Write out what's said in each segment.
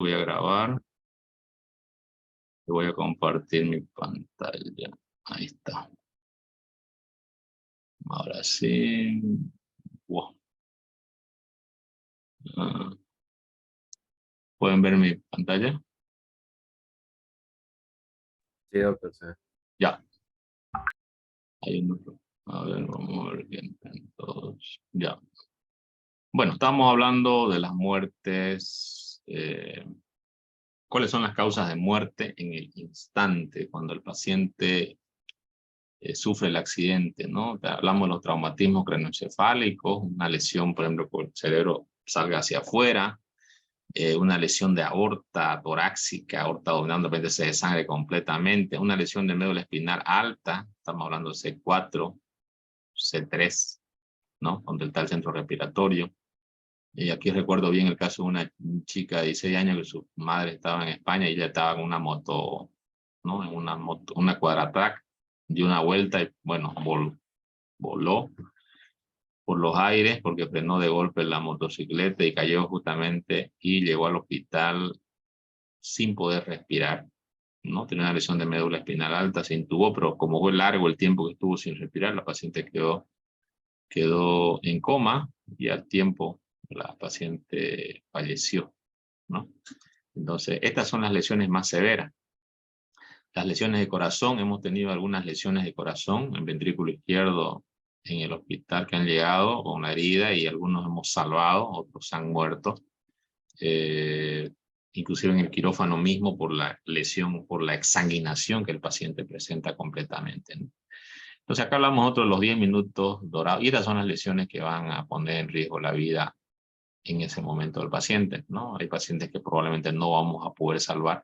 voy a grabar. Y voy a compartir mi pantalla. Ahí está. Ahora sí. Wow. ¿Pueden ver mi pantalla? Sí, doctor. Sí. Ya. Hay un... A ver, vamos a ver bien. Todos. Ya. Bueno, estamos hablando de las muertes. ¿Cuáles son las causas de muerte en el instante cuando el paciente sufre el accidente, ¿no? Hablamos de los traumatismos craneoencefálicos, una lesión, por ejemplo, por el cerebro salga hacia afuera, una lesión de aorta torácica, aorta abdominal, de repente se desangre completamente, una lesión de médula espinal alta, estamos hablando de C4, C3, ¿no? Donde está el centro respiratorio. Y aquí recuerdo bien el caso de una chica de 16 años que su madre estaba en España y ella estaba en una moto, ¿no? En una moto, una Quadratrack, dio una vuelta y, bueno, voló por los aires porque frenó de golpe la motocicleta y cayó justamente y llegó al hospital sin poder respirar, ¿no? Tenía una lesión de médula espinal alta, se intubó, pero como fue largo el tiempo que estuvo sin respirar, la paciente quedó en coma y al tiempo la paciente falleció, ¿no? Entonces, estas son las lesiones más severas. Las lesiones de corazón, hemos tenido algunas lesiones de corazón en ventrículo izquierdo en el hospital que han llegado con la herida y algunos hemos salvado, otros han muerto. Inclusive en el quirófano mismo por la lesión, por la exsanguinación que el paciente presenta completamente, ¿no? Entonces acá hablamos nosotros de los 10 minutos dorados y estas son las lesiones que van a poner en riesgo la vida en ese momento del paciente, ¿no? Hay pacientes que probablemente no vamos a poder salvar,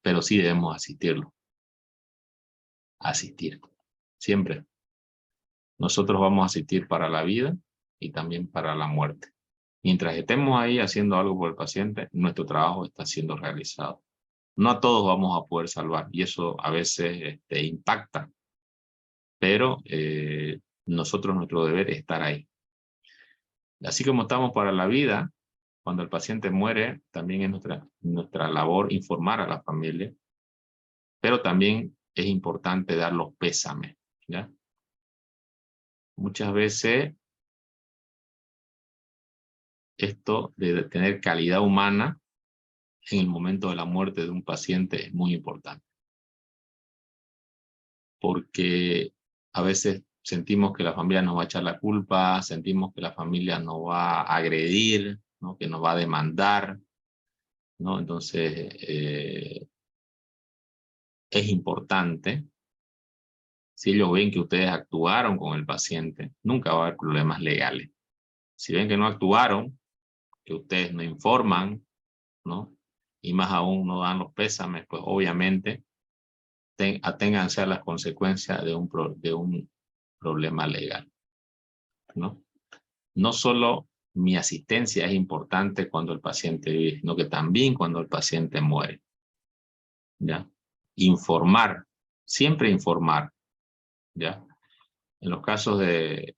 pero sí debemos asistirlo. Asistir, siempre. Nosotros vamos a asistir para la vida y también para la muerte. Mientras estemos ahí haciendo algo por el paciente, nuestro trabajo está siendo realizado. No a todos vamos a poder salvar y eso a veces impacta, pero nosotros nuestro deber es estar ahí. Así como estamos para la vida, cuando el paciente muere, también es nuestra labor informar a la familia, pero también es importante dar los pésames, ¿ya? Muchas veces esto de tener calidad humana en el momento de la muerte de un paciente es muy importante. Porque a veces sentimos que la familia nos va a echar la culpa, sentimos que la familia nos va a agredir, ¿no? Que nos va a demandar, ¿no? Entonces, es importante, si ellos ven que ustedes actuaron con el paciente, nunca va a haber problemas legales. Si ven que no actuaron, que ustedes no informan, ¿no? Y más aún no dan los pésames, pues obviamente aténganse a las consecuencias de un problema legal, ¿no? No solo mi asistencia es importante cuando el paciente vive, sino que también cuando el paciente muere, ¿ya? Informar, siempre informar, ¿ya? En los casos de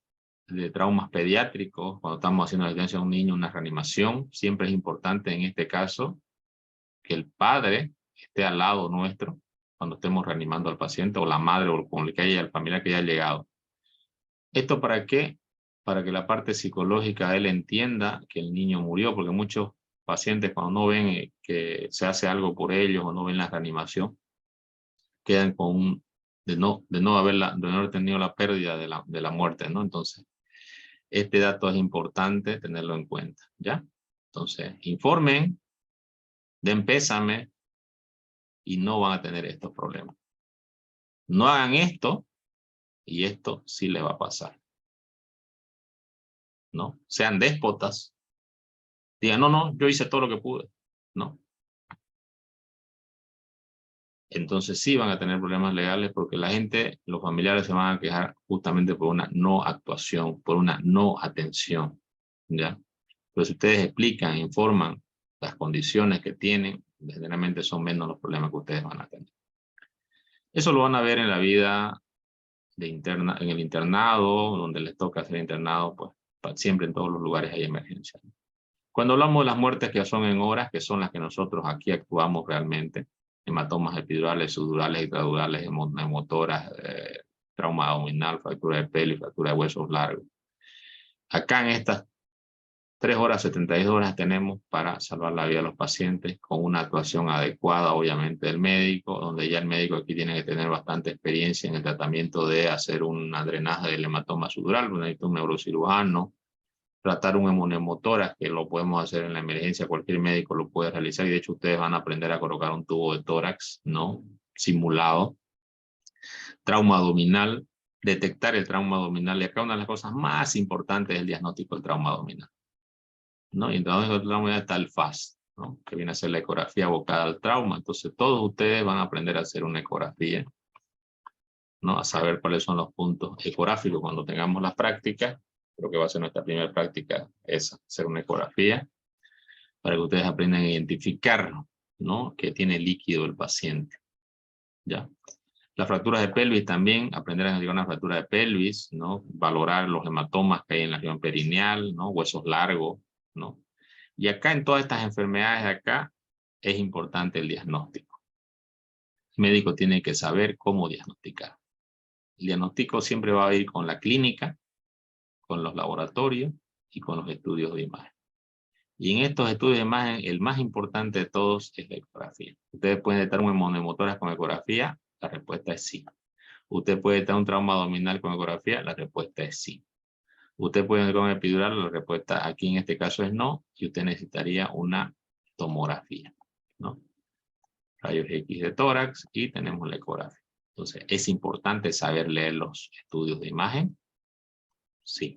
traumas pediátricos, cuando estamos haciendo asistencia a un niño, una reanimación, siempre es importante en este caso que el padre esté al lado nuestro cuando estemos reanimando al paciente, o la madre, o con el que haya, el familiar que haya llegado. ¿Esto para qué? Para que la parte psicológica él entienda que el niño murió, porque muchos pacientes cuando no ven que se hace algo por ellos o no ven la reanimación, quedan con de no haber tenido la pérdida de la muerte, ¿no? Entonces, este dato es importante tenerlo en cuenta, ¿ya? Entonces, informen, den pésame y no van a tener estos problemas. No hagan esto y esto sí les va a pasar, ¿no? Sean déspotas. Digan, no, yo hice todo lo que pude, ¿no? Entonces sí van a tener problemas legales porque la gente, los familiares se van a quejar justamente por una no actuación, por una no atención, ¿ya? Pero si ustedes explican, informan las condiciones que tienen, generalmente son menos los problemas que ustedes van a tener. Eso lo van a ver en la vida en el internado, donde les toca ser internado, pues siempre en todos los lugares hay emergencia. Cuando hablamos de las muertes que son en horas, que son las que nosotros aquí actuamos realmente, hematomas epidurales, subdurales y tradurales, hemotoras, trauma abdominal, fractura de pelvis, fractura de huesos largos. Acá en estas 3 horas, 72 horas tenemos para salvar la vida de los pacientes con una actuación adecuada, obviamente, del médico, donde ya el médico aquí tiene que tener bastante experiencia en el tratamiento de hacer un drenaje del hematoma subdural, necesita un neurocirujano, tratar un hemonemotórax, que lo podemos hacer en la emergencia, cualquier médico lo puede realizar, y de hecho ustedes van a aprender a colocar un tubo de tórax, ¿no? Simulado. Trauma abdominal, detectar el trauma abdominal, y acá una de las cosas más importantes es el diagnóstico del trauma abdominal, ¿no? Y entonces el trauma abdominal está el FAST, ¿no? Que viene a ser la ecografía abocada al trauma. Entonces todos ustedes van a aprender a hacer una ecografía, ¿no? A saber cuáles son los puntos ecográficos cuando tengamos las prácticas. Creo que va a ser nuestra primera práctica esa, hacer una ecografía, para que ustedes aprendan a identificar, ¿no? Que tiene líquido el paciente, ¿ya? Las fracturas de pelvis también, aprender a identificar una fractura de pelvis, ¿no? Valorar los hematomas que hay en la región perineal, ¿no? Huesos largos, ¿no? Y acá en todas estas enfermedades de acá es importante el diagnóstico. El médico tiene que saber cómo diagnosticar. El diagnóstico siempre va a ir con la clínica, con los laboratorios y con los estudios de imagen. Y en estos estudios de imagen, el más importante de todos es la ecografía. ¿Ustedes pueden detectar un hemonemotórax con ecografía? La respuesta es sí. ¿Usted puede detectar un trauma abdominal con ecografía? La respuesta es sí. ¿Usted puede detectar un epidural? La respuesta aquí en este caso es no, y usted necesitaría una tomografía, ¿no? Rayos X de tórax y tenemos la ecografía. Entonces, ¿es importante saber leer los estudios de imagen? Sí.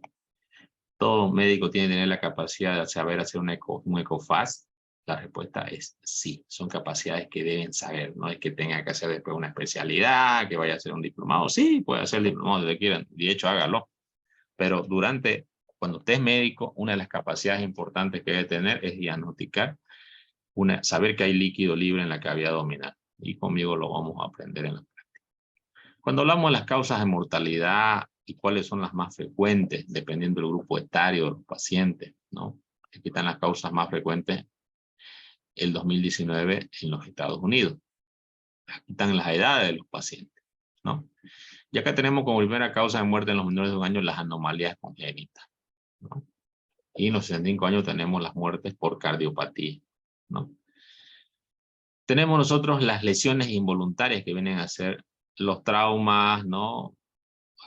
¿Todo médico tiene que tener la capacidad de saber hacer un ecofast? La respuesta es sí. Son capacidades que deben saber. No es que tenga que hacer después una especialidad, que vaya a hacer un diplomado. Sí, puede hacer el diplomado si quieran. De hecho, hágalo. Pero cuando usted es médico, una de las capacidades importantes que debe tener es diagnosticar, saber que hay líquido libre en la cavidad abdominal. Y conmigo lo vamos a aprender en la práctica. Cuando hablamos de las causas de mortalidad y cuáles son las más frecuentes, dependiendo del grupo etario de los pacientes, ¿no? Aquí están las causas más frecuentes el 2019 en los Estados Unidos. Aquí están las edades de los pacientes, ¿no? Y acá tenemos como primera causa de muerte en los menores de 1 año las anomalías congénitas, ¿no? Y en los 65 años tenemos las muertes por cardiopatía, ¿no? Tenemos nosotros las lesiones involuntarias que vienen a ser los traumas, ¿no?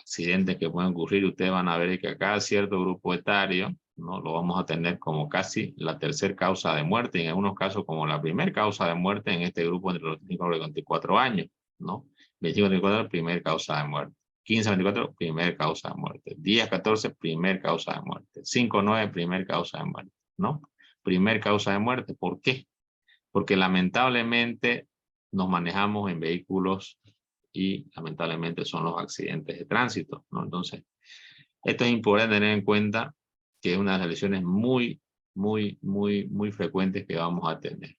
Accidentes que pueden ocurrir. Ustedes van a ver que acá cierto grupo etario, ¿no? Lo vamos a tener como casi la tercera causa de muerte, y en algunos casos como la primera causa de muerte en este grupo entre los 25 y 24 años, ¿no? 25 y 24, primera causa de muerte. 15 a 24, primera causa de muerte. 10 a 14, primera causa de muerte. 5 a 9, primera causa de muerte, ¿no? Primer causa de muerte. ¿Por qué? Porque lamentablemente nos manejamos en vehículos y lamentablemente son los accidentes de tránsito, ¿no? Entonces, esto es importante tener en cuenta, que es una de las lesiones muy frecuentes que vamos a tener,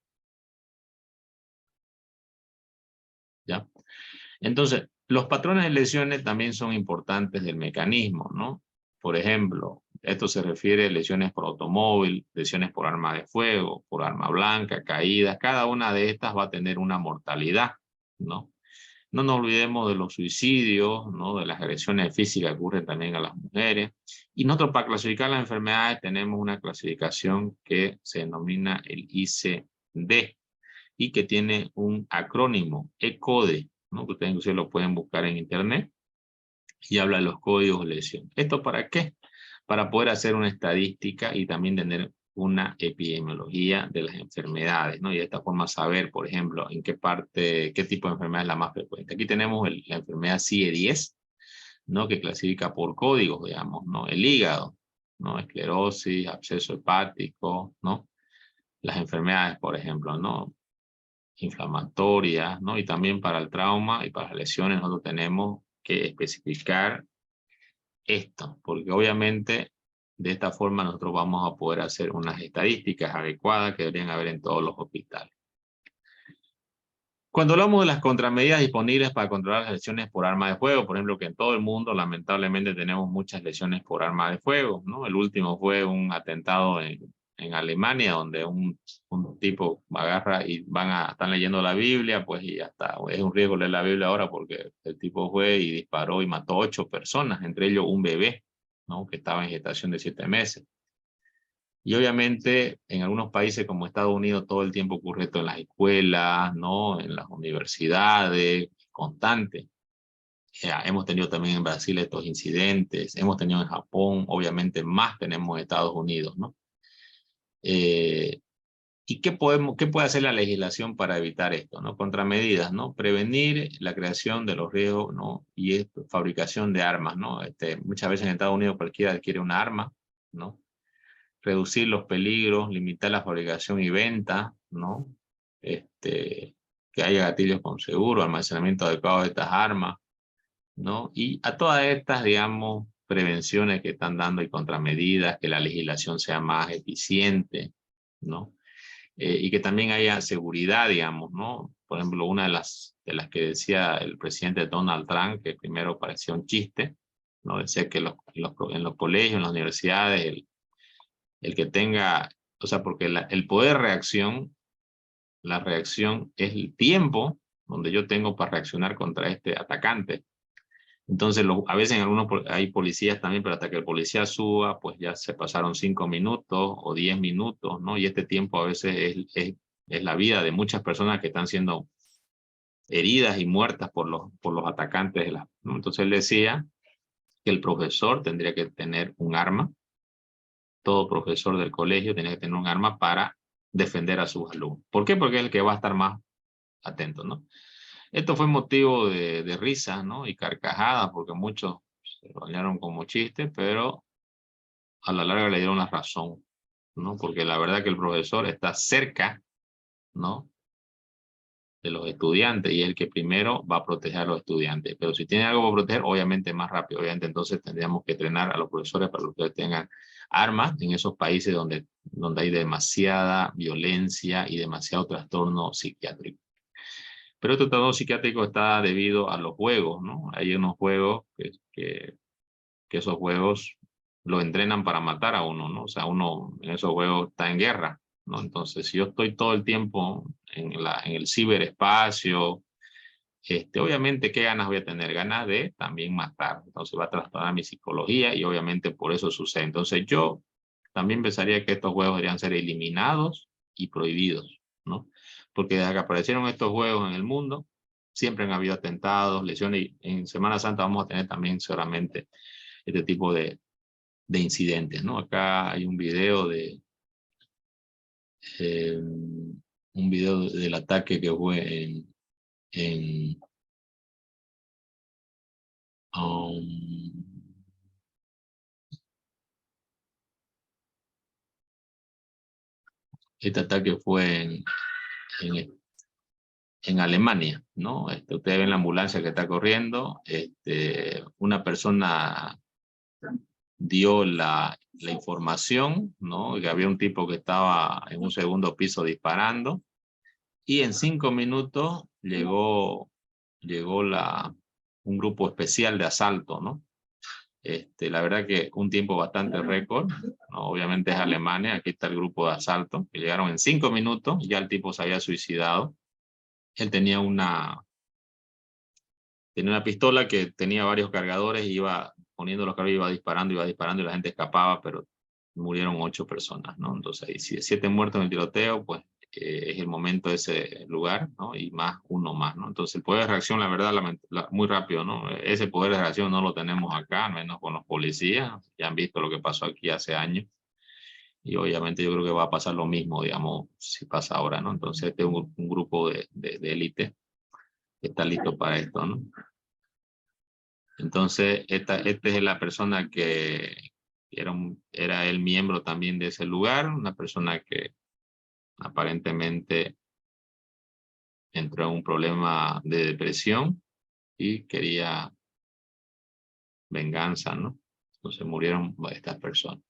¿ya? Entonces, los patrones de lesiones también son importantes del mecanismo, ¿no? Por ejemplo, esto se refiere a lesiones por automóvil, lesiones por arma de fuego, por arma blanca, caídas. Cada una de estas va a tener una mortalidad, ¿no? No nos olvidemos de los suicidios, ¿no? De las agresiones físicas que ocurren también a las mujeres. Y nosotros, para clasificar las enfermedades, tenemos una clasificación que se denomina el ICD y que tiene un acrónimo, ECODE, ¿no? Que ustedes inclusive lo pueden buscar en internet, y habla de los códigos de lesión. ¿Esto para qué? Para poder hacer una estadística y también tener una epidemiología de las enfermedades, ¿no? Y de esta forma saber, por ejemplo, en qué parte, qué tipo de enfermedad es la más frecuente. Aquí tenemos la enfermedad CIE-10, ¿no? Que clasifica por códigos, digamos, ¿no? El hígado, ¿no? Esclerosis, absceso hepático, ¿no? Las enfermedades, por ejemplo, ¿no? Inflamatorias, ¿no? Y también para el trauma y para las lesiones nosotros tenemos que especificar esto, porque obviamente de esta forma nosotros vamos a poder hacer unas estadísticas adecuadas que deberían haber en todos los hospitales. Cuando hablamos de las contramedidas disponibles para controlar las lesiones por arma de fuego, por ejemplo, que en todo el mundo lamentablemente tenemos muchas lesiones por arma de fuego, ¿no? El último fue un atentado en en Alemania, donde un tipo agarra y están leyendo la Biblia, pues y ya está. Es un riesgo leer la Biblia ahora porque el tipo fue y disparó y mató 8 personas, entre ellos un bebé, ¿no? Que estaba en gestación de 7 meses. Y obviamente en algunos países como Estados Unidos todo el tiempo ocurre esto en las escuelas, ¿no? En las universidades, constante. Hemos tenido también en Brasil estos incidentes, hemos tenido en Japón, obviamente más tenemos en Estados Unidos, ¿no? ¿Y qué puede hacer la legislación para evitar esto, ¿no? Contramedidas, ¿no? Prevenir la creación de los riesgos, ¿no? Y fabricación de armas, ¿no? Muchas veces en Estados Unidos cualquiera adquiere un arma, ¿no? Reducir los peligros, limitar la fabricación y venta, ¿no? Que haya gatillos con seguro, almacenamiento adecuado de estas armas, ¿no? Y a todas estas, digamos, prevenciones que están dando y contramedidas, que la legislación sea más eficiente, ¿no? Y que también haya seguridad, digamos, ¿no? Por ejemplo, una de las que decía el presidente Donald Trump, que primero parecía un chiste, ¿no? Decía que en los colegios, en las universidades, el que tenga, o sea, porque el poder de reacción, la reacción es el tiempo donde yo tengo para reaccionar contra este atacante. Entonces, a veces en algunos hay policías también, pero hasta que el policía suba, pues ya se pasaron 5 minutos o 10 minutos, ¿no? Y este tiempo a veces es la vida de muchas personas que están siendo heridas y muertas por los atacantes. ¿No? Entonces él decía que el profesor tendría que tener un arma, todo profesor del colegio tiene que tener un arma para defender a sus alumnos. ¿Por qué? Porque es el que va a estar más atento, ¿no? Esto fue motivo de risa, ¿no? Y carcajadas, porque muchos se bañaron como chiste, pero a la larga le dieron la razón, ¿no? Porque la verdad que el profesor está cerca, ¿no? De los estudiantes y es el que primero va a proteger a los estudiantes. Pero si tiene algo para proteger, obviamente más rápido. Obviamente entonces tendríamos que entrenar a los profesores para que ustedes tengan armas en esos países donde hay demasiada violencia y demasiado trastorno psiquiátrico. Pero este trastorno psiquiátrico está debido a los juegos, ¿no? Hay unos juegos que esos juegos lo entrenan para matar a uno, ¿no? O sea, uno en esos juegos está en guerra, ¿no? Entonces, si yo estoy todo el tiempo en el ciberespacio, obviamente, ¿qué ganas voy a tener? Ganas de también matar. Entonces va a trastornar mi psicología y obviamente por eso sucede. Entonces yo también pensaría que estos juegos deberían ser eliminados y prohibidos, ¿no? Porque desde que aparecieron estos juegos en el mundo, siempre han habido atentados, lesiones y en Semana Santa vamos a tener también seguramente este tipo de incidentes, ¿no? Acá hay un video del ataque que fue en este ataque fue en Alemania, ¿no? Ustedes ven la ambulancia que está corriendo, una persona dio la información, ¿no? Que había un tipo que estaba en un segundo piso disparando y en 5 minutos llegó un grupo especial de asalto, ¿no? La verdad que un tiempo bastante récord, ¿no? Obviamente es Alemania, aquí está el grupo de asalto, que llegaron en 5 minutos, ya el tipo se había suicidado. Él tenía una pistola que tenía varios cargadores y iba poniendo los cargadores, iba disparando y la gente escapaba, pero murieron 8 personas, ¿no? Entonces, hay 7 muertos en el tiroteo, pues es el momento de ese lugar, ¿no? Y más uno más, ¿no? Entonces, el poder de reacción, la verdad, muy rápido, ¿no? Ese poder de reacción no lo tenemos acá, al menos con los policías. Ya han visto lo que pasó aquí hace años. Y obviamente yo creo que va a pasar lo mismo, digamos, si pasa ahora, ¿no? Entonces, este es un grupo de élite que está listo para esto, ¿no? Entonces, esta es la persona que era el miembro también de ese lugar, una persona que aparentemente entró en un problema de depresión y quería venganza, ¿no? Entonces murieron estas personas.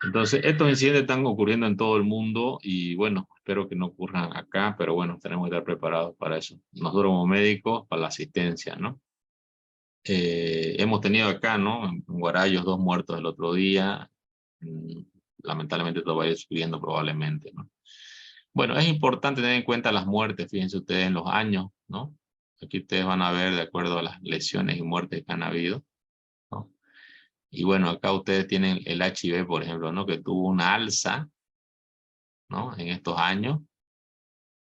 Entonces, estos incidentes están ocurriendo en todo el mundo y bueno, espero que no ocurran acá, pero bueno, tenemos que estar preparados para eso. Nosotros como médicos, para la asistencia, ¿no? Hemos tenido acá, ¿no? En Guarayos 2 muertos el otro día. lamentablemente todo va a ir subiendo probablemente, ¿no? Bueno, es importante tener en cuenta las muertes, fíjense ustedes en los años, ¿no? Aquí ustedes van a ver de acuerdo a las lesiones y muertes que han habido, ¿no? Y bueno, acá ustedes tienen el HIV, por ejemplo, ¿no? Que tuvo una alza, ¿no? En estos años,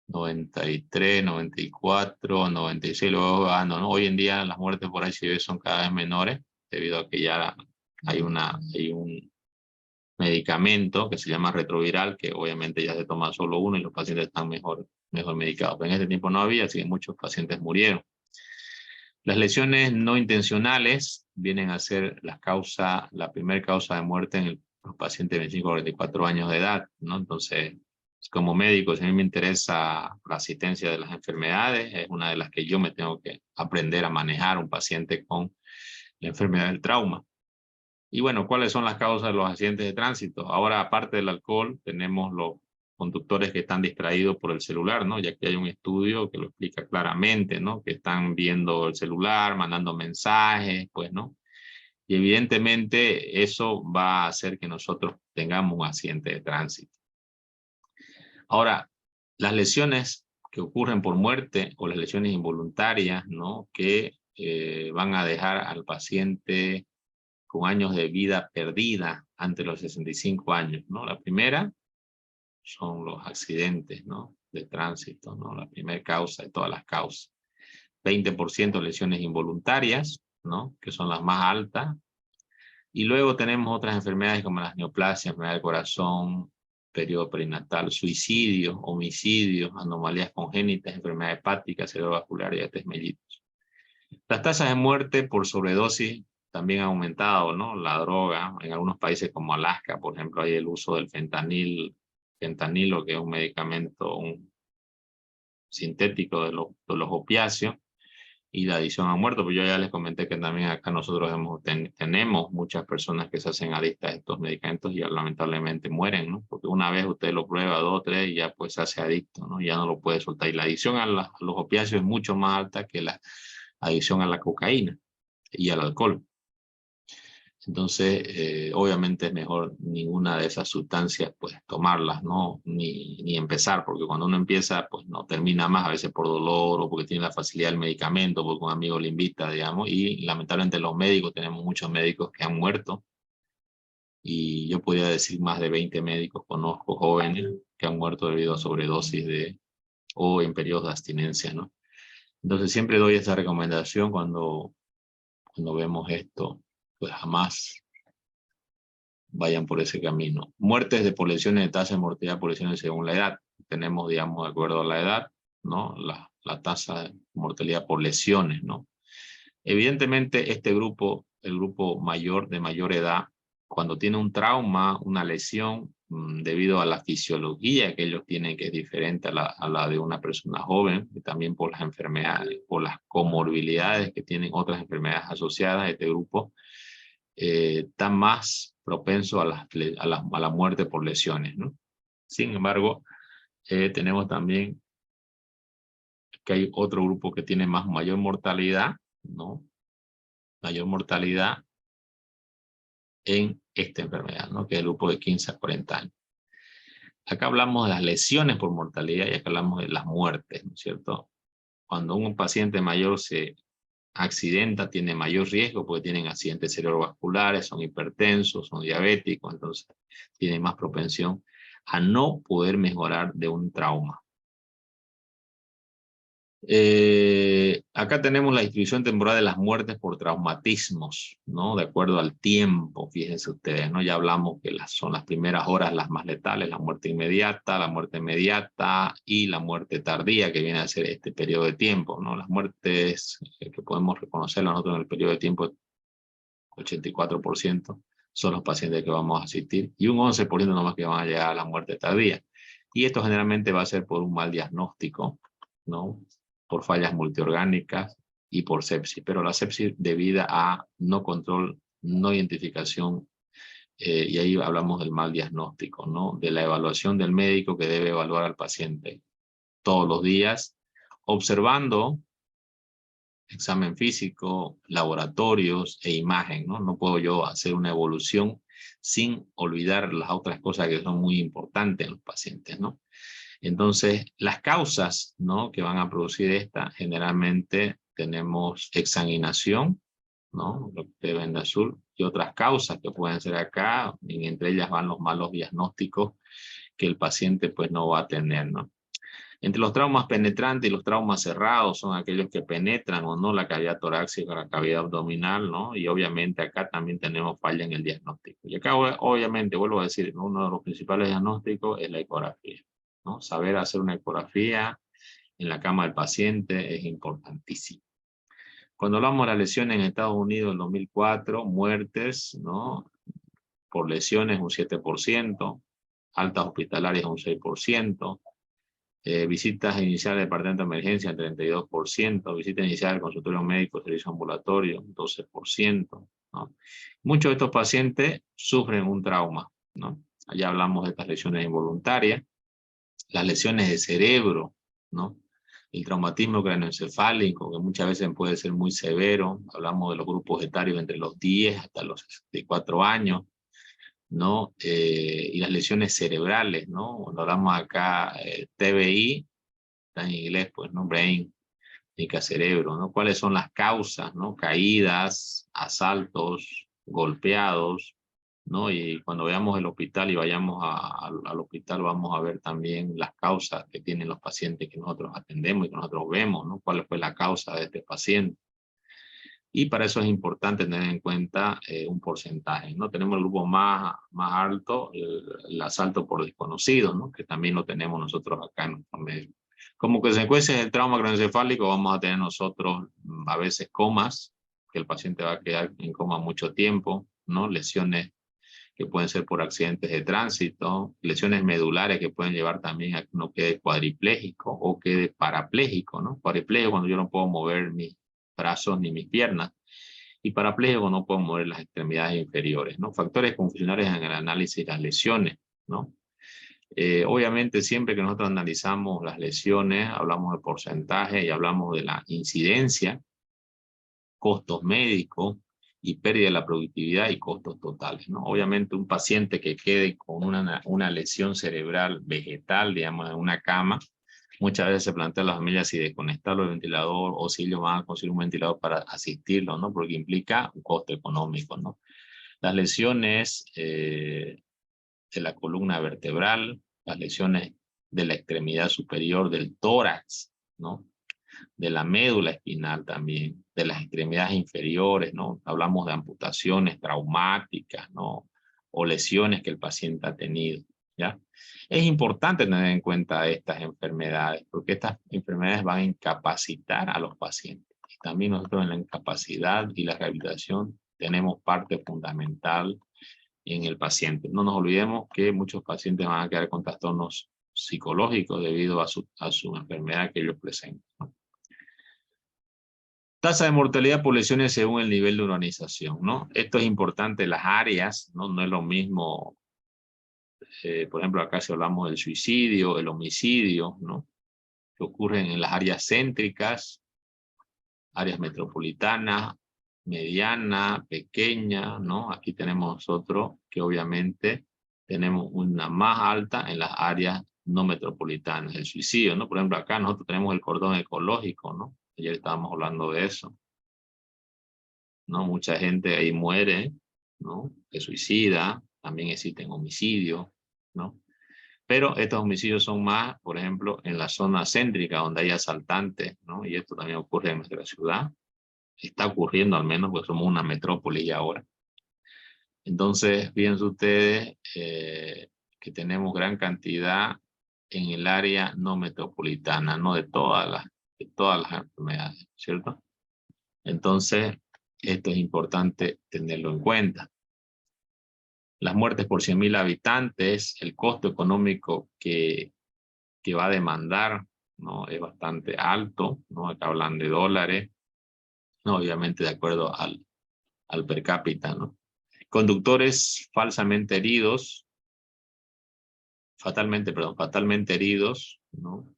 93, 94, 96, luego ¿no? Hoy en día las muertes por HIV son cada vez menores, debido a que ya hay un medicamento que se llama retroviral, que obviamente ya se toma solo uno y los pacientes están mejor medicados. Pero en ese tiempo no había, así que muchos pacientes murieron. Las lesiones no intencionales vienen a ser la primera causa de muerte en los pacientes de 25 a 44 años de edad, ¿no? Entonces, como médico, si a mí me interesa la asistencia de las enfermedades, es una de las que yo me tengo que aprender a manejar un paciente con la enfermedad del trauma. Y bueno, ¿cuáles son las causas de los accidentes de tránsito? Ahora, aparte del alcohol, tenemos los conductores que están distraídos por el celular, ¿no? Ya que hay un estudio que lo explica claramente, ¿no? Que están viendo el celular, mandando mensajes, pues, ¿no? Y evidentemente eso va a hacer que nosotros tengamos un accidente de tránsito. Ahora, las lesiones que ocurren por muerte o las lesiones involuntarias, ¿no? Que van a dejar al paciente con años de vida perdida ante los 65 años, ¿no? La primera son los accidentes, ¿no? De tránsito, ¿no? La primera causa de todas las causas. 20% lesiones involuntarias, ¿no? Que son las más altas. Y luego tenemos otras enfermedades como las neoplasias, enfermedad del corazón, periodo perinatal, suicidios, homicidios, anomalías congénitas, enfermedad hepática, cerebrovascular y diabetes mellitus. Las tasas de muerte por sobredosis también han aumentado, ¿no? La droga, en algunos países como Alaska, por ejemplo, hay el uso del fentanilo, que es un medicamento sintético de los opiáceos, y la adicción a muerto. Pues yo ya les comenté que también acá nosotros tenemos muchas personas que se hacen adictas a estos medicamentos y ya lamentablemente mueren, ¿no? Porque una vez usted lo prueba, 2, 3, y ya pues se hace adicto, ¿no? Ya no lo puede soltar. Y la adicción a los opiáceos es mucho más alta que la adicción a la cocaína y al alcohol. Entonces, obviamente es mejor ninguna de esas sustancias, pues, tomarlas, ¿no? Ni empezar, porque cuando uno empieza, pues, no termina más, a veces por dolor o porque tiene la facilidad del medicamento, porque un amigo le invita, digamos, y lamentablemente los médicos, tenemos muchos médicos que han muerto, y yo podría decir más de 20 médicos conozco jóvenes que han muerto debido a sobredosis o en periodos de abstinencia, ¿no? Entonces siempre doy esa recomendación cuando vemos esto, pues jamás vayan por ese camino. Muertes por lesiones de tasa de mortalidad por lesiones según la edad. Tenemos, digamos, de acuerdo a la edad, ¿no? La tasa de mortalidad por lesiones, ¿no? Evidentemente, este grupo, el grupo de mayor edad, cuando tiene un trauma, una lesión, debido a la fisiología que ellos tienen, que es diferente a la de una persona joven, y también por las enfermedades, por las comorbilidades que tienen otras enfermedades asociadas a este grupo, está más propenso a la muerte por lesiones, ¿no? Sin embargo, tenemos también que hay otro grupo que tiene mayor mortalidad, ¿no? Mayor mortalidad en esta enfermedad, ¿no? Que es el grupo de 15 a 40 años. Acá hablamos de las lesiones por mortalidad y acá hablamos de las muertes, ¿no es cierto? Cuando un paciente mayor se accidenta, tiene mayor riesgo porque tienen accidentes cerebrovasculares, son hipertensos, son diabéticos, entonces tienen más propensión a no poder mejorar de un trauma. Acá tenemos la distribución temporal de las muertes por traumatismos, ¿no? De acuerdo al tiempo, fíjense ustedes, ¿no? Ya hablamos que son las primeras horas las más letales, la muerte inmediata y la muerte tardía, que viene a ser este periodo de tiempo, ¿no? Las muertes que podemos reconocer nosotros en el periodo de tiempo, 84% son los pacientes que vamos a asistir y un 11% nomás que van a llegar a la muerte tardía. Y esto generalmente va a ser por un mal diagnóstico, ¿no? Por fallas multiorgánicas y por sepsis, pero la sepsis debida a no control, no identificación, y ahí hablamos del mal diagnóstico, ¿no? De la evaluación del médico que debe evaluar al paciente todos los días, observando examen físico, laboratorios e imagen, ¿no? No puedo yo hacer una evolución sin olvidar las otras cosas que son muy importantes en los pacientes, ¿no? Entonces, las causas, ¿no?, que van a producir esta, generalmente tenemos exsanguinación, ¿no?, lo que ustedes ven de azul, y otras causas que pueden ser acá, y entre ellas van los malos diagnósticos que el paciente pues no va a tener, ¿no? Entre los traumas penetrantes y los traumas cerrados son aquellos que penetran o no la cavidad torácica o la cavidad abdominal, ¿no? Y obviamente acá también tenemos falla en el diagnóstico. Y acá obviamente, vuelvo a decir, ¿no?, uno de los principales diagnósticos es la ecografía, ¿no? Saber hacer una ecografía en la cama del paciente es importantísimo. Cuando hablamos de las lesiones en Estados Unidos en 2004, muertes, ¿no?, por lesiones un 7%, altas hospitalarias un 6%, visitas iniciales del departamento de emergencia 32%, visitas iniciales del consultorio médico, servicio ambulatorio 12%, ¿no? Muchos de estos pacientes sufren un trauma, ¿no? Allá hablamos de estas lesiones involuntarias, las lesiones de cerebro, ¿no? El traumatismo craneoencefálico, que muchas veces puede ser muy severo. Hablamos de los grupos etarios entre los 10 hasta los 64 años, ¿no? Y las lesiones cerebrales, ¿no? Cuando hablamos acá TBI, está en inglés, pues, ¿no? Brain, significa cerebro, ¿no? ¿Cuáles son las causas, ¿no? Caídas, asaltos, golpeados, ¿no? Y cuando veamos el hospital y vayamos al hospital, vamos a ver también las causas que tienen los pacientes que nosotros atendemos y que nosotros vemos, ¿no? ¿Cuál fue la causa de este paciente? Y para eso es importante tener en cuenta un porcentaje, ¿no? Tenemos el grupo más alto, el asalto por desconocidos, ¿no?, que también lo tenemos nosotros acá en nuestro medio. Como consecuencia del trauma craneoencefálico vamos a tener nosotros a veces comas, que el paciente va a quedar en coma mucho tiempo, ¿no? Lesiones que pueden ser por accidentes de tránsito, lesiones medulares que pueden llevar también a que uno quede cuadripléjico o quede parapléjico, ¿no? Cuadripléjico cuando yo no puedo mover mis brazos ni mis piernas, y parapléjico no puedo mover las extremidades inferiores, ¿no? Factores confusionales en el análisis de las lesiones, ¿no? Obviamente siempre que nosotros analizamos las lesiones, hablamos de porcentaje y hablamos de la incidencia, costos médicos y pérdida de la productividad y costos totales, ¿no? Obviamente un paciente que quede con una lesión cerebral vegetal, digamos, en una cama, muchas veces se plantea a las familias si desconectarlo del ventilador o si ellos van a conseguir un ventilador para asistirlo, ¿no? Porque implica un costo económico, ¿no? Las lesiones de la columna vertebral, las lesiones de la extremidad superior del tórax, ¿no?, de la médula espinal también, de las extremidades inferiores, ¿no? Hablamos de amputaciones traumáticas, ¿no?, o lesiones que el paciente ha tenido, ¿ya? Es importante tener en cuenta estas enfermedades, porque estas enfermedades van a incapacitar a los pacientes. Y también nosotros en la incapacidad y la rehabilitación tenemos parte fundamental en el paciente. No nos olvidemos que muchos pacientes van a quedar con trastornos psicológicos debido a su enfermedad que ellos presentan, ¿no? Tasa de mortalidad por lesiones según el nivel de urbanización, ¿no? Esto es importante, las áreas, ¿no? No es lo mismo, por ejemplo, acá si hablamos del suicidio, el homicidio, ¿no?, que ocurren en las áreas céntricas, áreas metropolitanas, mediana, pequeña, ¿no? Aquí tenemos nosotros que obviamente tenemos una más alta en las áreas no metropolitanas, el suicidio, ¿no? Por ejemplo, acá nosotros tenemos el cordón ecológico, ¿no? Ayer estábamos hablando de eso, ¿no? Mucha gente ahí muere, ¿no?, se suicida, también existen homicidios, ¿no? Pero estos homicidios son más, por ejemplo, en la zona céntrica donde hay asaltantes, ¿no? Y esto también ocurre en nuestra ciudad. Está ocurriendo al menos, porque somos una metrópoli ahora. Entonces, fíjense ustedes que tenemos gran cantidad en el área no metropolitana, no de todas las enfermedades, ¿cierto? Entonces, esto es importante tenerlo en cuenta. Las muertes por 100.000 habitantes, el costo económico que va a demandar, ¿no?, es bastante alto, ¿no? Acá hablan de dólares, ¿no?, obviamente de acuerdo al per cápita, ¿no? Conductores fatalmente heridos, ¿no?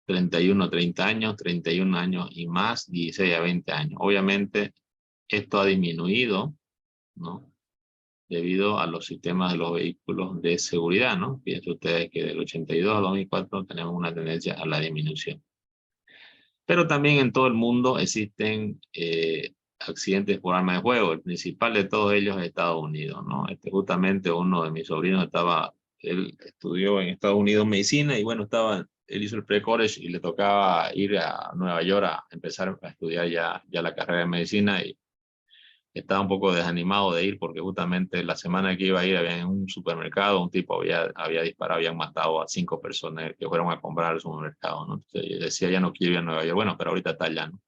31 a 30 años, 31 años y más, 16 a 20 años. Obviamente, esto ha disminuido, ¿no? Debido a los sistemas de los vehículos de seguridad, ¿no? Piensen ustedes que del 82 al 2004 tenemos una tendencia a la disminución. Pero también en todo el mundo existen accidentes por arma de fuego. El principal de todos ellos es Estados Unidos, ¿no? Justamente uno de mis sobrinos él estudió en Estados Unidos medicina y bueno, él hizo el pre-college y le tocaba ir a Nueva York a empezar a estudiar ya la carrera de medicina y estaba un poco desanimado de ir porque justamente la semana que iba a ir había en un supermercado, un tipo había disparado, habían matado a 5 personas que fueron a comprar al supermercado, ¿no? Entonces yo decía, ya no quiero ir a Nueva York, bueno, pero ahorita está allá, ¿no?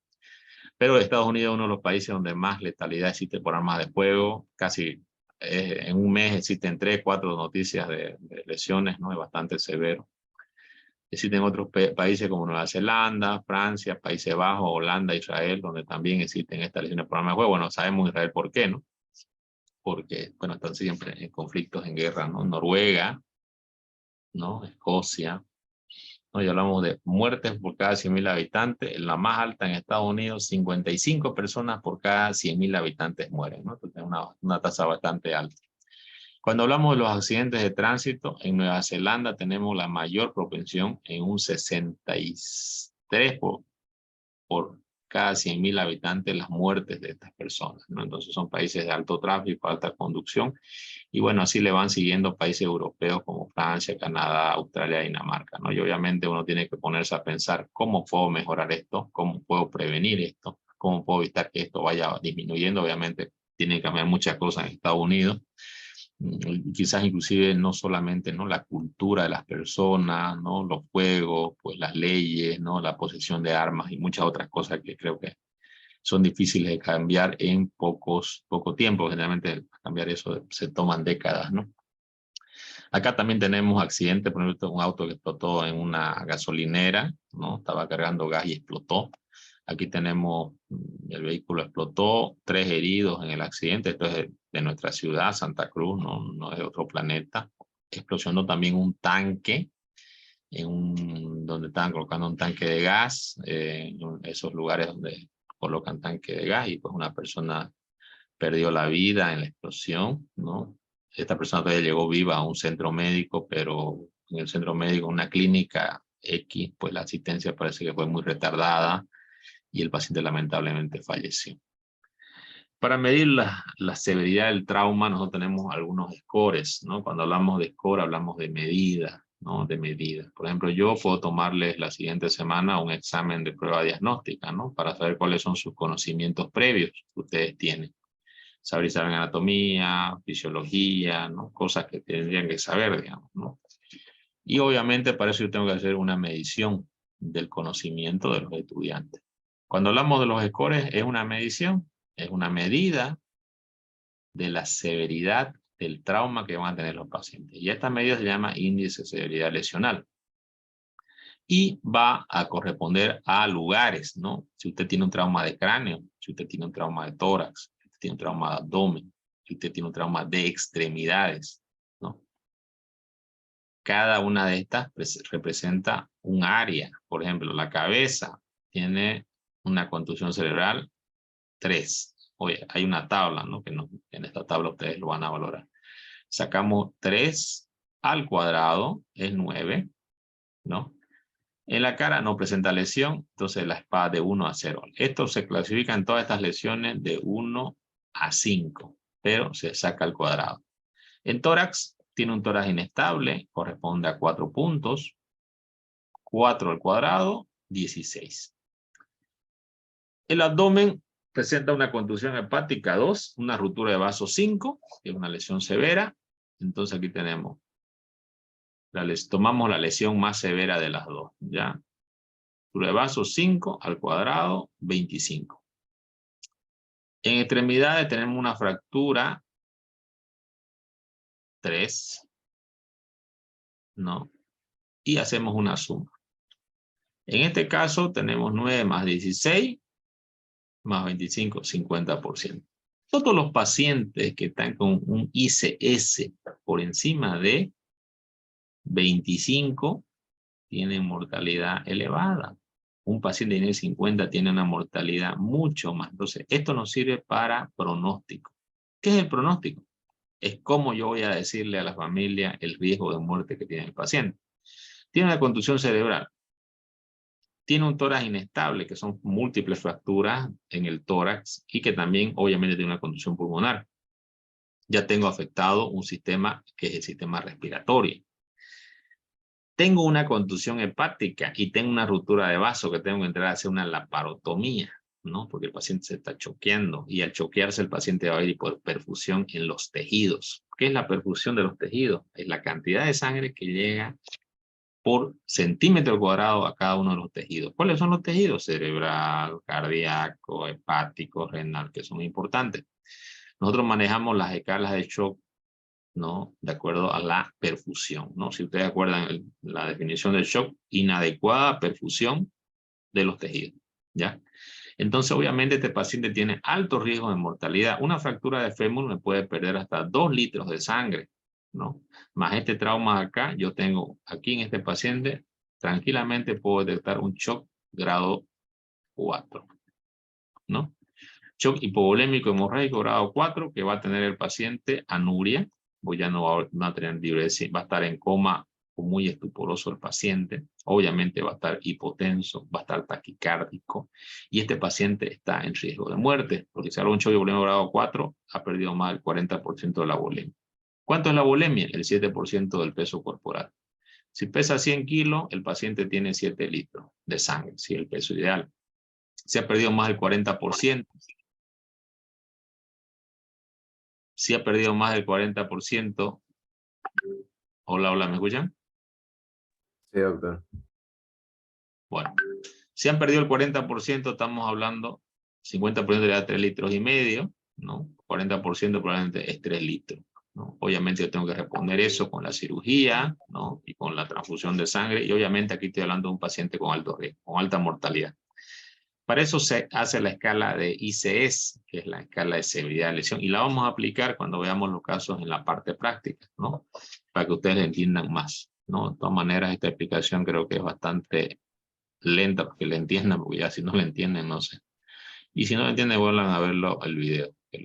Pero Estados Unidos es uno de los países donde más letalidad existe por armas de fuego, casi en un mes existen 3, 4 noticias de lesiones, ¿no? Es bastante severo. Existen otros países como Nueva Zelanda, Francia, Países Bajos, Holanda, Israel, donde también existen estas lesiones por arma de fuego. Bueno, sabemos Israel por qué, ¿no? Porque, bueno, están siempre en conflictos, en guerra, ¿no? Noruega, ¿no? Escocia, ¿no? Y hablamos de muertes por cada 100.000 habitantes. La más alta en Estados Unidos, 55 personas por cada 100.000 habitantes mueren, ¿no? Entonces, una tasa bastante alta. Cuando hablamos de los accidentes de tránsito, en Nueva Zelanda tenemos la mayor propensión en un 63 por cada 100.000 habitantes las muertes de estas personas, ¿no? Entonces son países de alto tráfico, alta conducción, y bueno, así le van siguiendo países europeos como Francia, Canadá, Australia, Dinamarca, ¿no? Y obviamente uno tiene que ponerse a pensar cómo puedo mejorar esto, cómo puedo prevenir esto, cómo puedo evitar que esto vaya disminuyendo. Obviamente tienen que cambiar muchas cosas en Estados Unidos, quizás inclusive no solamente, ¿no?, la cultura de las personas, ¿no?, los juegos, pues las leyes, ¿no?, la posesión de armas y muchas otras cosas que creo que son difíciles de cambiar en poco tiempo. Generalmente cambiar eso se toman décadas, ¿no? Acá también tenemos accidentes, por ejemplo, un auto que explotó en una gasolinera, ¿no? Estaba cargando gas y explotó. Aquí tenemos, el vehículo explotó, 3 heridos en el accidente. Esto es de nuestra ciudad, Santa Cruz, no es de otro planeta. Explosionó también un tanque, donde estaban colocando un tanque de gas, en esos lugares donde colocan tanque de gas, y pues una persona perdió la vida en la explosión, ¿no? Esta persona todavía llegó viva a un centro médico, pero en el centro médico, una clínica X, pues la asistencia parece que fue muy retardada y el paciente lamentablemente falleció. Para medir la severidad del trauma, nosotros tenemos algunos scores, ¿no? Cuando hablamos de score, hablamos de medidas, ¿no? De medidas. Por ejemplo, yo puedo tomarles la siguiente semana un examen de prueba diagnóstica, ¿no? Para saber cuáles son sus conocimientos previos que ustedes tienen. Saber si saben anatomía, fisiología, ¿no? Cosas que tendrían que saber, digamos, ¿no? Y obviamente para eso yo tengo que hacer una medición del conocimiento de los estudiantes. Cuando hablamos de los scores, es una medición, es una medida de la severidad del trauma que van a tener los pacientes. Y esta medida se llama índice de severidad lesional. Y va a corresponder a lugares, ¿no? Si usted tiene un trauma de cráneo, si usted tiene un trauma de tórax, si usted tiene un trauma de abdomen, si usted tiene un trauma de extremidades, ¿no? Cada una de estas representa un área. Por ejemplo, la cabeza tiene una contusión cerebral 3. Oye, hay una tabla, ¿no? En esta tabla ustedes lo van a valorar. Sacamos 3 al cuadrado, es 9, ¿no? En la cara no presenta lesión, entonces la espada de 1 a 0. Esto se clasifica en todas estas lesiones de 1 a 5, pero se saca al cuadrado. En tórax, tiene un tórax inestable, corresponde a 4 puntos. 4 al cuadrado, 16. El abdomen presenta una contusión hepática 2, una ruptura de vaso 5, que es una lesión severa. Entonces aquí tenemos, tomamos la lesión más severa de las dos, ¿ya? Ruptura de vaso 5 al cuadrado, 25. En extremidades tenemos una fractura 3, ¿no? Y hacemos una suma. En este caso tenemos 9 más 16 más 25, 50%. Todos los pacientes que están con un ICS por encima de 25 tienen mortalidad elevada. Un paciente de nivel 50 tiene una mortalidad mucho más. Entonces, esto nos sirve para pronóstico. ¿Qué es el pronóstico? Es cómo yo voy a decirle a la familia el riesgo de muerte que tiene el paciente. Tiene una contusión cerebral. Tiene un tórax inestable, que son múltiples fracturas en el tórax y que también obviamente tiene una contusión pulmonar. Ya tengo afectado un sistema que es el sistema respiratorio. Tengo una contusión hepática y tengo una ruptura de vaso que tengo que entrar a hacer una laparotomía, ¿no? Porque el paciente se está choqueando y al choquearse el paciente va a ir por perfusión en los tejidos. ¿Qué es la perfusión de los tejidos? Es la cantidad de sangre que llega por centímetro cuadrado a cada uno de los tejidos. ¿Cuáles son los tejidos? Cerebral, cardíaco, hepático, renal, que son importantes. Nosotros manejamos las escalas de shock, ¿no? De acuerdo a la perfusión, ¿no? Si ustedes acuerdan la definición del shock, inadecuada perfusión de los tejidos, ¿ya? Entonces, obviamente, este paciente tiene alto riesgo de mortalidad. Una fractura de fémur me puede perder hasta 2 litros de sangre, ¿no? Más este trauma acá, yo tengo aquí en este paciente, tranquilamente puedo detectar un shock grado 4, ¿no? Shock hipovolémico hemorrágico grado 4, que va a tener el paciente anuria, pues ya no va a tener diuresis, va a estar en coma o muy estuporoso el paciente, obviamente va a estar hipotenso, va a estar taquicárdico, y este paciente está en riesgo de muerte, porque si algún shock hipovolémico grado 4, ha perdido más del 40% de la volemia. ¿Cuánto es la volemia? El 7% del peso corporal. Si pesa 100 kilos, el paciente tiene 7 litros de sangre, si es el peso ideal. Si ha perdido más del 40%, si ha perdido más del 40%, hola, hola, ¿me escuchan? Sí, doctor. Bueno, si han perdido el 40%, estamos hablando, 50% le da 3 litros y medio, ¿no? 40% probablemente es 3 litros, ¿no? Obviamente yo tengo que responder eso con la cirugía, ¿no? Y con la transfusión de sangre, y obviamente aquí estoy hablando de un paciente con alto riesgo, con alta mortalidad. Para eso se hace la escala de ICS, que es la escala de severidad de lesión, y la vamos a aplicar cuando veamos los casos en la parte práctica, ¿no? Para que ustedes entiendan más, ¿no? De todas maneras, esta explicación creo que es bastante lenta para que la entiendan, porque ya si no la entienden, no sé. Y si no la entienden, vuelvan a verlo el video, que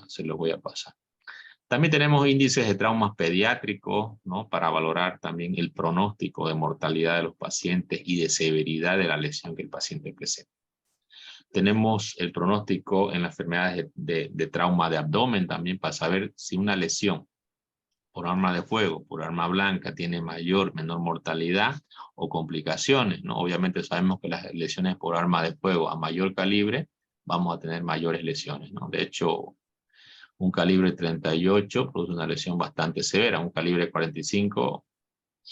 se los voy a pasar. También tenemos índices de traumas pediátricos, ¿no? Para valorar también el pronóstico de mortalidad de los pacientes y de severidad de la lesión que el paciente presenta. Tenemos el pronóstico en las enfermedades de trauma de abdomen también para saber si una lesión por arma de fuego, por arma blanca, tiene menor mortalidad o complicaciones, ¿no? Obviamente sabemos que las lesiones por arma de fuego a mayor calibre vamos a tener mayores lesiones, ¿no? De hecho, un calibre 38 produce una lesión bastante severa, un calibre 45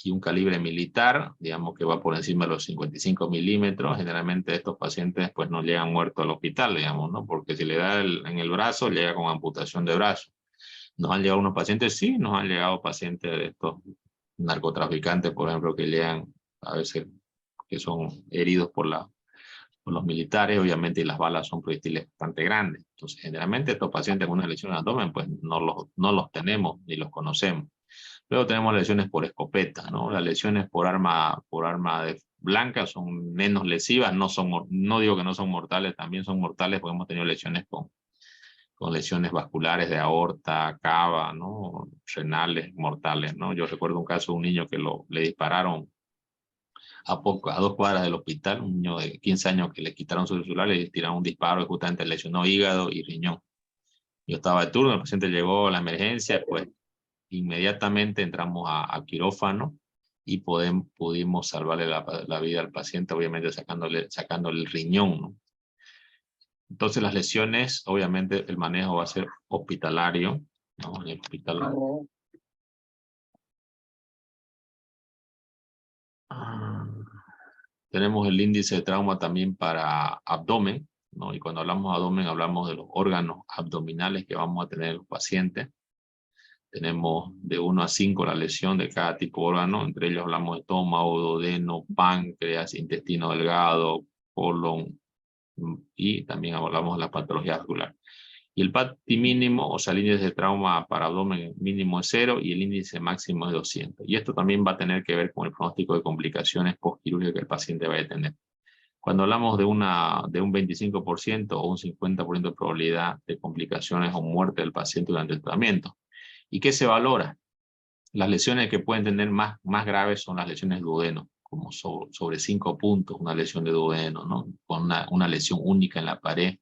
y un calibre militar, digamos que va por encima de los 55 milímetros, generalmente estos pacientes pues no llegan muertos al hospital, digamos, ¿no? Porque si le da en el brazo, llega con amputación de brazo. ¿Nos han llegado unos pacientes? Sí, nos han llegado pacientes de estos narcotraficantes, por ejemplo, que llegan a veces que son heridos por los militares, obviamente, y las balas son proyectiles bastante grandes. Entonces, generalmente estos pacientes con una lesión de abdomen, pues no los tenemos ni los conocemos. Luego tenemos lesiones por escopeta, ¿no? Las lesiones por arma blanca son menos lesivas, no digo que no son mortales, también son mortales porque hemos tenido lesiones con lesiones vasculares de aorta, cava, ¿no? Renales, mortales, ¿no? Yo recuerdo un caso de un niño que le dispararon a 2 cuadras del hospital, un niño de 15 años que le quitaron su celular, le tiraron un disparo y justamente lesionó hígado y riñón. Yo estaba de turno, el paciente llegó a la emergencia, pues inmediatamente entramos a quirófano y pudimos salvarle la vida al paciente, obviamente sacándole el riñón, ¿no? Entonces las lesiones, obviamente el manejo va a ser hospitalario, ¿no? En el hospital. Tenemos el índice de trauma también para abdomen, ¿no? Y cuando hablamos de abdomen hablamos de los órganos abdominales que vamos a tener los pacientes. Tenemos de 1 a 5 la lesión de cada tipo de órgano, entre ellos hablamos de estómago, duodeno, páncreas, intestino delgado, colon, y también hablamos de la patología vascular. Y el PATI mínimo, o sea, el índice de trauma para abdomen mínimo es 0 y el índice máximo es 200. Y esto también va a tener que ver con el pronóstico de complicaciones postquirúrgicas que el paciente vaya a tener. Cuando hablamos de un 25% o un 50% de probabilidad de complicaciones o muerte del paciente durante el tratamiento. ¿Y qué se valora? Las lesiones que pueden tener más graves son las lesiones de duodeno, como sobre 5 puntos, una lesión de duodeno, ¿no? Con una lesión única en la pared,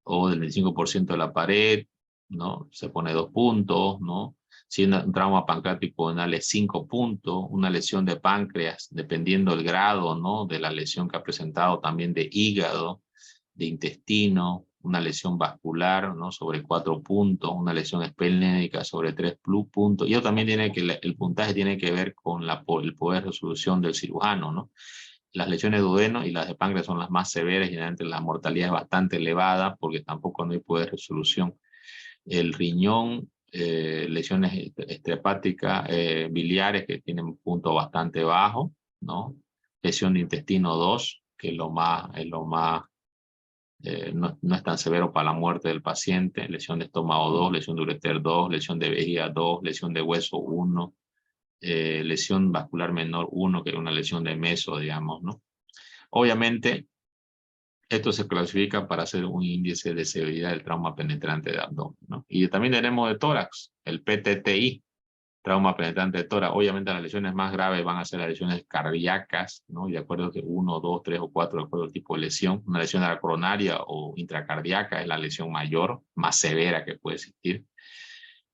o del 25% de la pared, ¿no? Se pone 2 puntos, ¿no? Si un trauma pancreático, dale 5 puntos, una lesión de páncreas, dependiendo del grado, ¿no? De la lesión que ha presentado, también de hígado, de intestino, una lesión vascular, ¿no? Sobre 4 puntos, una lesión esplénica sobre 3 puntos. Y eso también tiene que, el puntaje tiene que ver con el poder de resolución del cirujano, ¿no? Las lesiones de duodeno y las de páncreas son las más severas y generalmente la mortalidad es bastante elevada porque tampoco no hay poder de resolución. El riñón, lesiones extrahepáticas, biliares que tienen un punto bastante bajo, ¿no? Lesión de intestino 2, que es lo más no es tan severo para la muerte del paciente. Lesión de estómago 2, lesión de ureter 2, lesión de vejiga 2, lesión de hueso 1, lesión vascular menor 1, que es una lesión de meso, digamos, ¿no? Obviamente, esto se clasifica para hacer un índice de severidad del trauma penetrante de abdomen, ¿no? Y también tenemos de tórax, el PTTI, trauma penetrante de tórax. Obviamente las lesiones más graves van a ser las lesiones cardíacas, ¿no? Y de acuerdo que 1, 2, 3 o 4, de acuerdo al tipo de lesión. Una lesión de la coronaria o intracardíaca es la lesión mayor, más severa que puede existir.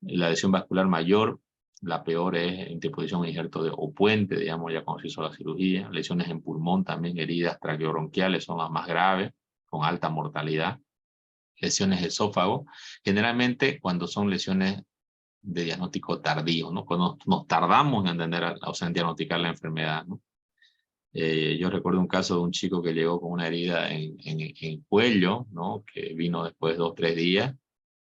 La lesión vascular mayor, la peor es interposición o injerto o puente, digamos, ya cuando se hizo la cirugía. Lesiones en pulmón también, heridas traqueobronquiales son las más graves, con alta mortalidad. Lesiones de esófago, generalmente cuando son lesiones de diagnóstico tardío, ¿no? Cuando nos tardamos en entender, o sea, en diagnosticar la enfermedad, ¿no? Yo recuerdo un caso de un chico que llegó con una herida en cuello, ¿no? Que vino después de 2 o 3 días,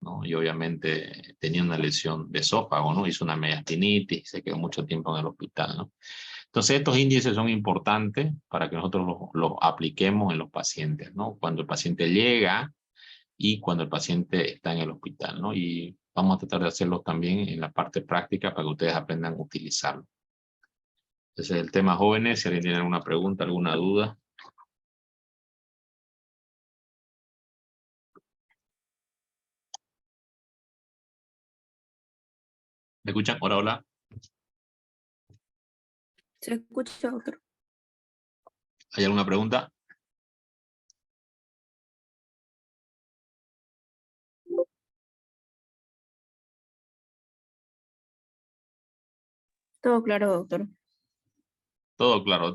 ¿no? Y obviamente tenía una lesión de esófago, ¿no? Hizo una mediastinitis, se quedó mucho tiempo en el hospital, ¿no? Entonces, estos índices son importantes para que nosotros los apliquemos en los pacientes, ¿no? Cuando el paciente llega y cuando el paciente está en el hospital, ¿no? Y vamos a tratar de hacerlo también en la parte práctica para que ustedes aprendan a utilizarlo. Ese es el tema, jóvenes. Si alguien tiene alguna pregunta, alguna duda. ¿Me escuchan? Hola, hola. Se escucha, doctor. ¿Hay alguna pregunta? Todo claro, doctor. Todo claro.